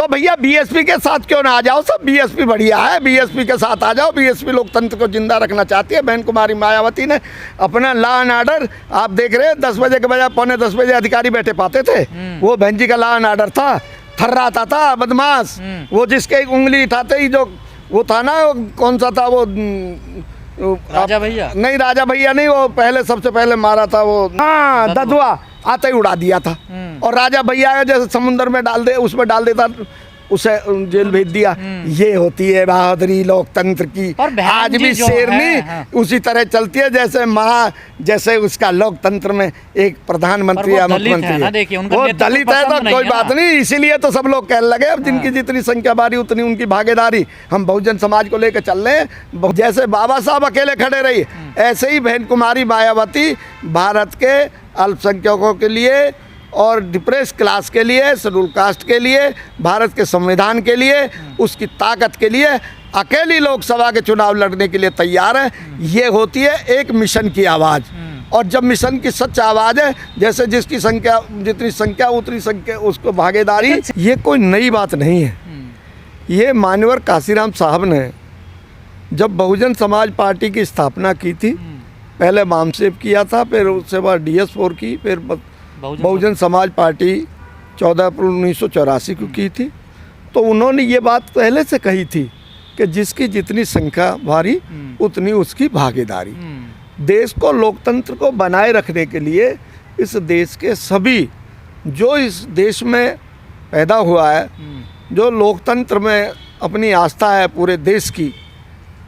तो भैया बीएसपी के साथ क्यों ना आ जाओ सब, बीएसपी बढ़िया है, बीएसपी के साथ आ जाओ। बीएसपी लोकतंत्र को जिंदा रखना चाहती है। बहन कुमारी मायावती ने अपना लॉ एंड ऑर्डर, आप देख रहे हैं 10 बजे के बजाय 9:45 अधिकारी बैठे पाते थे। वो बहन जी का लॉ एंड ऑर्डर था, थर्राता था बदमाश। वो जिसके उंगली उठाते ही जो वो था ना, कौन सा था वो, राजा भैया नहीं, राजा भैया नहीं, वो पहले सबसे पहले मारा था वो, हाँ ददुआ, आते ही उड़ा दिया था। और राजा भैया जैसे समुद्र में डाल दे, उसमें डाल देता, उसे जेल भेज दिया। ये होती है बहादुरी लोकतंत्र की। आज भी शेरनी उसी तरह चलती है जैसे उसका लोकतंत्र में एक प्रधानमंत्री या मुख्यमंत्री है। वो दलित है तो कोई बात नहीं, इसीलिए तो सब लोग कहने लगे अब जिनकी जितनी संख्या बारी उतनी उनकी भागीदारी। हम बहुजन समाज को लेकर चल रहे हैं। जैसे बाबा साहब अकेले खड़े रही, ऐसे ही बहन कुमारी मायावती भारत के अल्पसंख्यकों के लिए और डिप्रेस क्लास के लिए, शेड्यूल कास्ट के लिए, भारत के संविधान के लिए, उसकी ताकत के लिए अकेली लोकसभा के चुनाव लड़ने के लिए तैयार है। ये होती है एक मिशन की आवाज़। और जब मिशन की सच आवाज़ है, जैसे जिसकी संख्या जितनी संख्या उतनी संख्या उसको भागीदारी, ये कोई नई बात नहीं है। ये मान्यवर काशीराम साहब ने जब बहुजन समाज पार्टी की स्थापना की थी, पहले मामसेप किया था, फिर उसके बाद DS4 की, फिर बहुजन समाज पार्टी 14 अप्रैल 1984 को की थी। तो उन्होंने ये बात पहले से कही थी कि जिसकी जितनी संख्या भारी उतनी उसकी भागीदारी। देश को, लोकतंत्र को बनाए रखने के लिए इस देश के सभी, जो इस देश में पैदा हुआ है, जो लोकतंत्र में अपनी आस्था है पूरे देश की,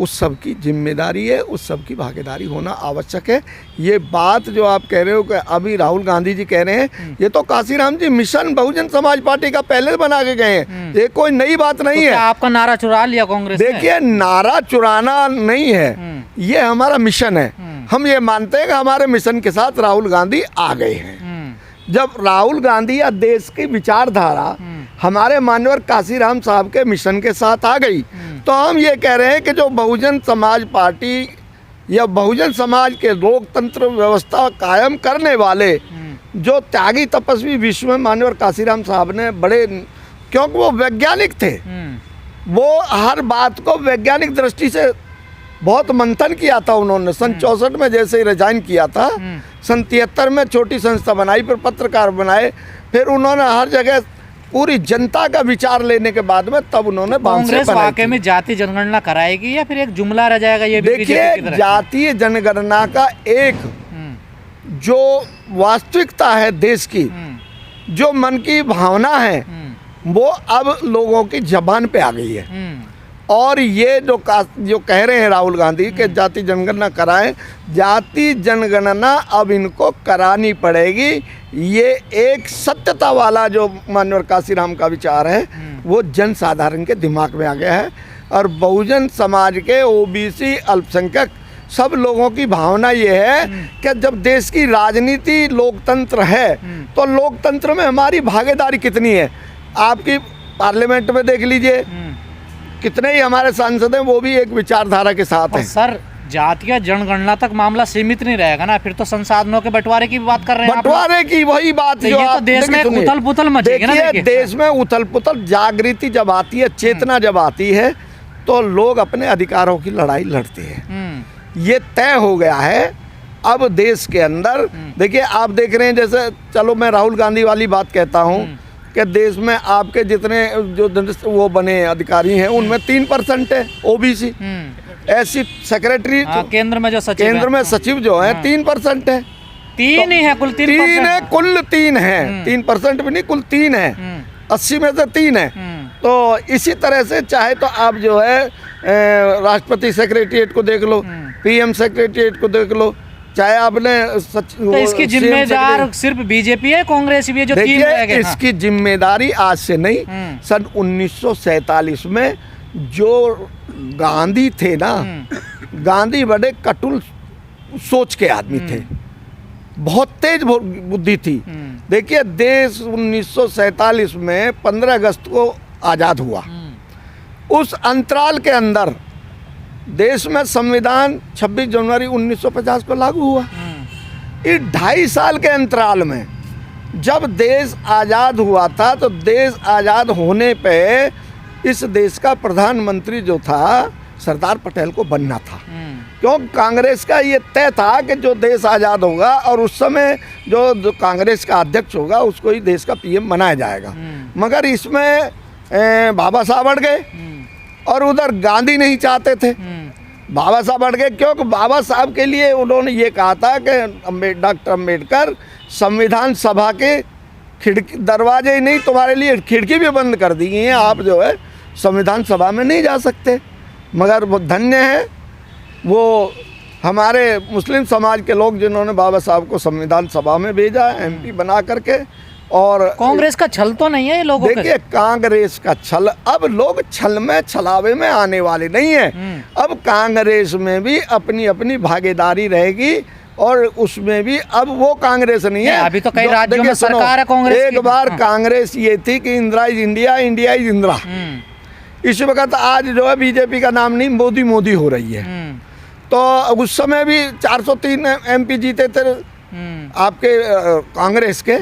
उस सब की जिम्मेदारी है, उस सब की भागीदारी होना आवश्यक है। ये बात जो आप कह रहे हो कि अभी राहुल गांधी जी कह रहे हैं, ये तो काशीराम जी मिशन बहुजन समाज पार्टी का पहले बना के गए हैं। ये कोई नई बात नहीं है। आपका नारा चुरा लिया कांग्रेस ने? देखिए, नारा चुराना नहीं है, ये हमारा मिशन है। हम ये मानते हैं कि हमारे मिशन के साथ राहुल गांधी आ गए हैं। जब राहुल गांधी या देश की विचारधारा हमारे मान्यवर काशीराम साहब के मिशन के साथ आ गई, तो हम ये कह रहे हैं कि जो बहुजन समाज पार्टी या बहुजन समाज के लोकतंत्र व्यवस्था कायम करने वाले जो त्यागी तपस्वी विश्व में मान्यवर काशीराम साहब ने बड़े, क्योंकि वो वैज्ञानिक थे, वो हर बात को वैज्ञानिक दृष्टि से बहुत मंथन किया था उन्होंने। सन 64 में जैसे ही रिजाइन किया था, सन 73 में छोटी संस्था बनाई, फिर पत्रकार बनाए, फिर उन्होंने हर जगह पूरी जनता का विचार लेने के बाद में तब उन्होंने कांग्रेस वाकई में जातीय जनगणना कराएगी या फिर एक जुमला रह जाएगा? ये देखिए, जातीय जनगणना का एक जो वास्तविकता है देश की, जो मन की भावना है, वो अब लोगों की जबान पे आ गई है। और ये जो कह रहे हैं राहुल गांधी के जाति जनगणना कराएं, जाति जनगणना अब इनको करानी पड़ेगी। ये एक सत्यता वाला जो माननीय काशीराम का विचार है, वो जन साधारण के दिमाग में आ गया है। और बहुजन समाज के OBC अल्पसंख्यक सब लोगों की भावना ये है कि जब देश की राजनीति लोकतंत्र है, तो लोकतंत्र में हमारी भागीदारी कितनी है। आपकी पार्लियामेंट में देख लीजिए, कितने ही हमारे सांसद हैं, वो भी एक विचारधारा के साथ हैं। सर, जातीय जनगणना तक मामला सीमित नहीं रहेगा ना? फिर तो संसाधनों के बंटवारे की बात कर रहे हैं। बंटवारे की वही बात जो ये तो देश में उथल पुथल मचेगी ना। देखिए, देश में उथल पुथल, जागृति जब आती है, चेतना जब आती है, तो लोग अपने अधिकारों की लड़ाई लड़ते हैं। ये तय हो गया है अब देश के अंदर। देखिए, आप देख रहे हैं, जैसे चलो मैं राहुल गांधी वाली बात कहता हूँ कि देश में आपके जितने जो वो बने अधिकारी हैं, उनमें 3% है OBC। ऐसी सेक्रेटरी, केंद्र में जो सचिव, केंद्र में सचिव जो है 3% है। 3 ही है कुल? 3 है कुल, 3 है, 3% भी नहीं, कुल 3 है। 80 में से 3 है। तो इसी तरह से चाहे तो आप जो है राष्ट्रपति सेक्रेटरीट को देख लो, PM सेक्रेटरीट को देख लो, चाहे आपने तो इसकी जिम्मेदार सिर्फ बीजेपी है, कांग्रेस भी है जो 3 रह गए? इसकी जिम्मेदारी आज से नहीं, सन 1947 में जो गांधी थे ना, गांधी बड़े कटुल सोच के आदमी थे, बहुत तेज बुद्धि थी। देखिए, देश 1947 में 15 अगस्त को आज़ाद हुआ। उस अंतराल के अंदर देश में संविधान 26 जनवरी 1950 को लागू हुआ। इस 2.5 साल के अंतराल में जब देश आज़ाद हुआ था तो देश आज़ाद होने पे इस देश का प्रधानमंत्री जो था सरदार पटेल को बनना था, क्यों कांग्रेस का ये तय था कि जो देश आज़ाद होगा और उस समय जो कांग्रेस का अध्यक्ष होगा उसको ही देश का पीएम बनाया जाएगा। मगर इसमें बाबा साहब अड़ गए और उधर गांधी नहीं चाहते थे। बाबा साहब अड़ गए क्योंकि बाबा साहब के लिए उन्होंने ये कहा था कि डॉक्टर अम्बेडकर संविधान सभा के खिड़की दरवाजे ही नहीं तुम्हारे लिए खिड़की भी बंद कर दी गई हैं, आप जो है संविधान सभा में नहीं जा सकते। मगर वो धन्य है वो हमारे मुस्लिम समाज के लोग जिन्होंने बाबा साहब को संविधान सभा में भेजा, एमपी बना करके। और कांग्रेस का छल तो नहीं है ये लोगों देखिए कांग्रेस का छल, अब लोग छल में छलावे में आने वाले नहीं है। अब कांग्रेस में भी अपनी अपनी भागीदारी रहेगी और उसमें भी अब वो कांग्रेस नहीं है। अभी तो कई राज्यों में सरकार है कांग्रेस की। एक बार कांग्रेस ये थी कि Indira is India, India is Indira. इस वक्त आज जो है बीजेपी का नाम नहीं मोदी मोदी हो रही है। तो उस समय भी 403 एमपी जीते थे आपके कांग्रेस के,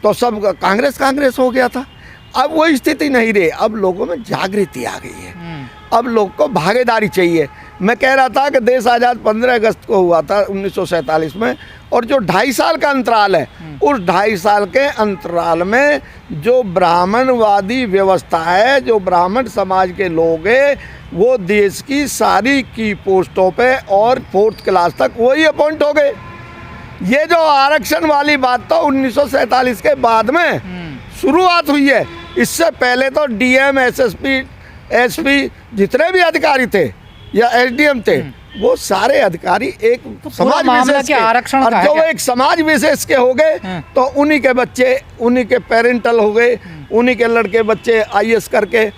तो सब कांग्रेस हो गया था। अब वो स्थिति नहीं रही, अब लोगों में जागृति आ गई है, अब लोग को भागीदारी चाहिए। मैं कह रहा था कि देश आज़ाद 15 अगस्त को हुआ था 1947 में, और जो 2.5 साल का अंतराल है उस 2.5 साल के अंतराल में जो ब्राह्मणवादी व्यवस्था है, जो ब्राह्मण समाज के लोग हैं, वो देश की सारी की पोस्टों पे और 4th क्लास तक वही अपॉइंट हो गए। ये जो आरक्षण वाली बात तो 1947 के बाद में शुरुआत हुई है। इससे पहले तो डीएम, एसएसपी, एसपी जितने भी अधिकारी थे या एसडीएम थे वो सारे अधिकारी एक तो समाज विशेष के, आरक्षण और जो एक समाज विशेष के हो गए तो उन्हीं के बच्चे, उन्हीं के पेरेंटल हो गए, उन्हीं के लड़के बच्चे आईएएस करके,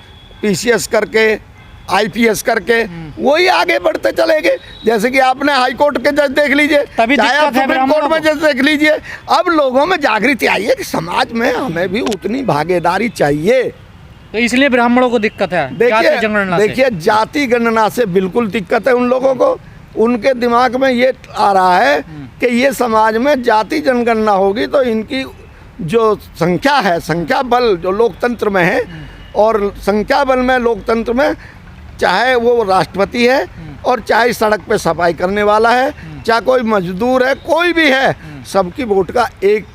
पीसीएस करके, आईपीएस करके वही आगे बढ़ते चले गए। जैसे कि आपने हाई कोर्ट के जज देख लीजिए, चाहे आप सुप्रीम कोर्ट में जज देख लीजिए। अब लोगों में जागृति आई है कि समाज में हमें भी उतनी भागीदारी चाहिए। तो इसलिए ब्राह्मणों को दिक्कत है। देखिए जाति गणना से बिल्कुल दिक्कत है उन लोगों को। उनके दिमाग में ये आ रहा है कि ये समाज में जाति जनगणना होगी तो इनकी जो संख्या है, संख्या बल जो लोकतंत्र में है, और संख्या बल में लोकतंत्र में चाहे वो राष्ट्रपति है और चाहे सड़क पे सफाई करने वाला है, चाहे कोई मजदूर है, कोई भी है, सबकी वोट का एक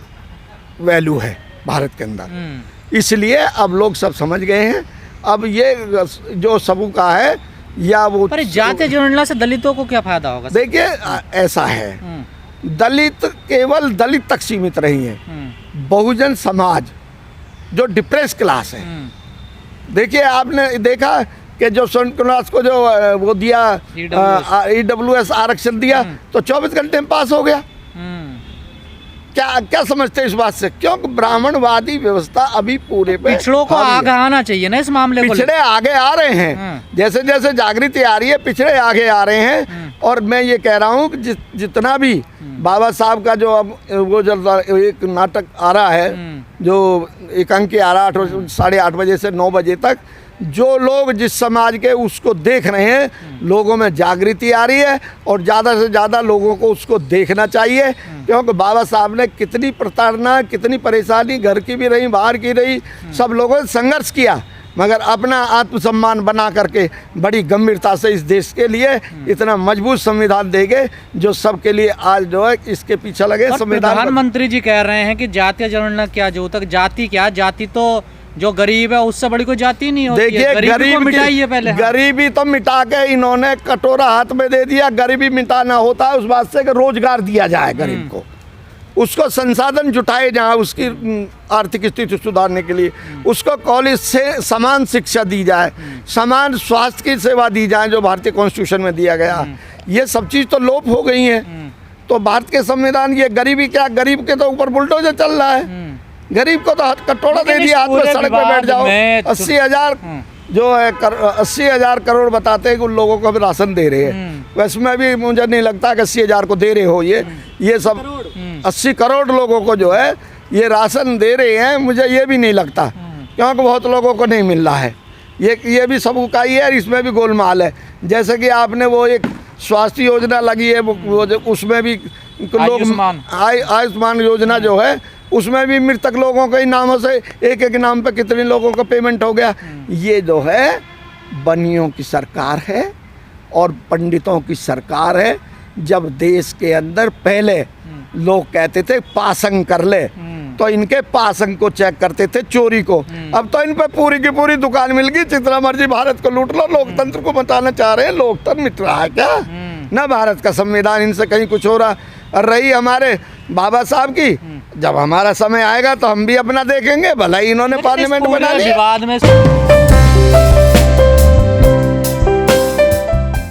वैल्यू है भारत के अंदर। इसलिए अब लोग सब समझ गए हैं। अब ये जो सबू का है या वो, पर जाति जनगणना से दलितों को क्या फायदा होगा? देखिए ऐसा है, दलित केवल दलित तक सीमित नहीं है, बहुजन समाज जो डिप्रेस क्लास है। देखिए आपने देखा कि जो सेंट क्लास को जो वो दिया ईडब्ल्यूएस आरक्षण दिया तो 24 घंटे में पास हो गया। क्या क्या समझते हैं इस बात से? क्योंकि ब्राह्मणवादी व्यवस्था अभी पूरे पे पिछड़ों को आगे आना चाहिए ना इस मामले को। पिछड़े आगे आ रहे हैं, जैसे जैसे जागृति आ रही है पिछड़े आगे आ रहे हैं। और मैं ये कह रहा हूँ कि जितना भी बाबा साहब का जो अब वो जो एक नाटक आ रहा है, जो एकांकी आ रहा है 8:30 बजे से 9 बजे तक, जो लोग जिस समाज के उसको देख रहे हैं, लोगों में जागृति आ रही है और ज़्यादा से ज़्यादा लोगों को उसको देखना चाहिए। क्योंकि बाबा साहब ने कितनी प्रताड़ना, कितनी परेशानी घर की भी रही, बाहर की रही, सब लोगों ने संघर्ष किया, मगर अपना आत्मसम्मान बना करके बड़ी गंभीरता से इस देश के लिए इतना मजबूत संविधान देंगे जो सबके लिए आज जो है इसके पीछे लगे। संविधान प्रधानमंत्री जी कह रहे हैं कि जातीय जनगणना क्या, जो तक जाति क्या, जाति तो जो गरीब है उससे बड़ी कोई जाति नहीं होती। देखिए गरीब को मिटाइए पहले। गरीबी तो मिटा के इन्होंने कटोरा हाथ में दे दिया। गरीबी मिटाना होता है उस बात से कि रोजगार दिया जाए गरीब को, उसको संसाधन जुटाए जाए उसकी आर्थिक स्थिति सुधारने के लिए, उसको कॉलेज से समान शिक्षा दी जाए, समान स्वास्थ्य की सेवा दी जाए जो भारतीय कॉन्स्टिट्यूशन में दिया गया। ये सब चीज़ तो लोप हो गई हैं। तो भारत के संविधान, ये गरीबी क्या, गरीब के तो ऊपर बुलडोजर चल रहा है। गरीब को तो कटोरा दे दिया, हाथ में सड़क पे बैठ जाओ। 80,000 जो है 80,000 करोड़ बताते हैं कि उन लोगों को हम राशन दे रहे हैं। वैसे में भी मुझे नहीं लगता कि 80,000 को दे रहे हो। ये सब 80 करोड़ लोगों को जो है ये राशन दे रहे हैं, मुझे ये भी नहीं लगता, क्योंकि बहुत लोगों को नहीं मिल रहा है। ये भी सब का ही है, इसमें भी गोलमाल है। जैसे कि आपने वो एक स्वास्थ्य योजना लगी है, वो उसमें भी लोग आयुष्मान योजना जो है उसमें भी मृतक लोगों के नामों से एक एक नाम पे कितने लोगों का पेमेंट हो गया। ये जो है बनियों की सरकार है और पंडितों की सरकार है। जब देश के अंदर पहले लोग कहते थे पासंग कर ले, तो इनके पासंग को चेक करते थे, चोरी को। अब तो इन पे पूरी की पूरी दुकान मिल गई, जितना मर्जी भारत को लूट लो। लोकतंत्र को बताना चाह रहे हैं, लोकतंत्र मिट रहा है क्या? ना भारत का संविधान इनसे कहीं कुछ हो रहा। और रही हमारे बाबा साहब की, जब हमारा समय आएगा तो हम भी अपना देखेंगे। भला ही इन्होंने पार्लियामेंट बना लिया। विवाद में